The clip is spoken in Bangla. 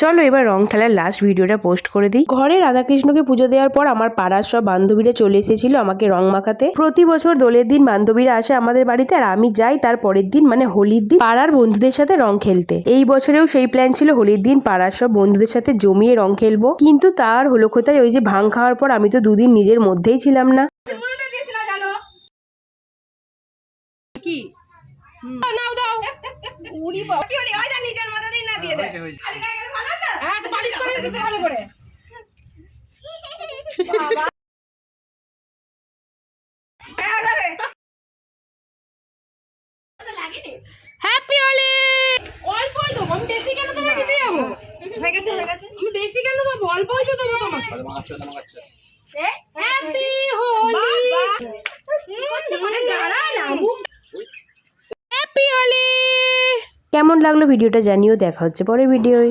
চলো এবার রং খেলার লাস্ট ভিডিওটা পোস্ট করে দিই। ঘরে রাধাকৃষ্ণকে পুজো দেওয়ার পর আমার পাড়ার সব বান্ধবীরা চলে এসেছিল আমাকে রং মাখাতে। প্রতি বছর দোলের দিন বান্ধবীরা আসে আমাদের বাড়িতে আর আমি যাই তার পরের দিন মানে হোলির দিন পাড়ার বন্ধুদের সাথে রং খেলতে। এই বছরেও সেই প্ল্যান ছিল হোলির দিন পাড়ার সব বন্ধুদের সাথে জমিয়ে রং খেলবো, কিন্তু তার হলো কোথায় ওই যে ভাং খাওয়ার পর আমি তো দুদিন নিজের মধ্যেই ছিলাম না। কি নাও দাও উড়ি বাবা কি হলি ওই যা নিজের মাথা দিয়ে না দিয়ে দে খালি গায়ে গেলে ভালো তো হ্যাঁ তো পালিশ করে দিতে ভালো করে বাবা হ্যাঁ করে তো লাগেনি হ্যাপি হোলি অল্পই তো আমি বেশি কেন তোমাকে দিতে যাব হয়ে গেছে আমি বেশি কেন দেব অল্পই তো দেব তোমাকে হ্যাপি হোলি মানে দাঁড়া না হ্যাপি হোলি। কেমন লাগলো ভিডিওটা জানিও, দেখা হচ্ছে পরের ভিডিওয়।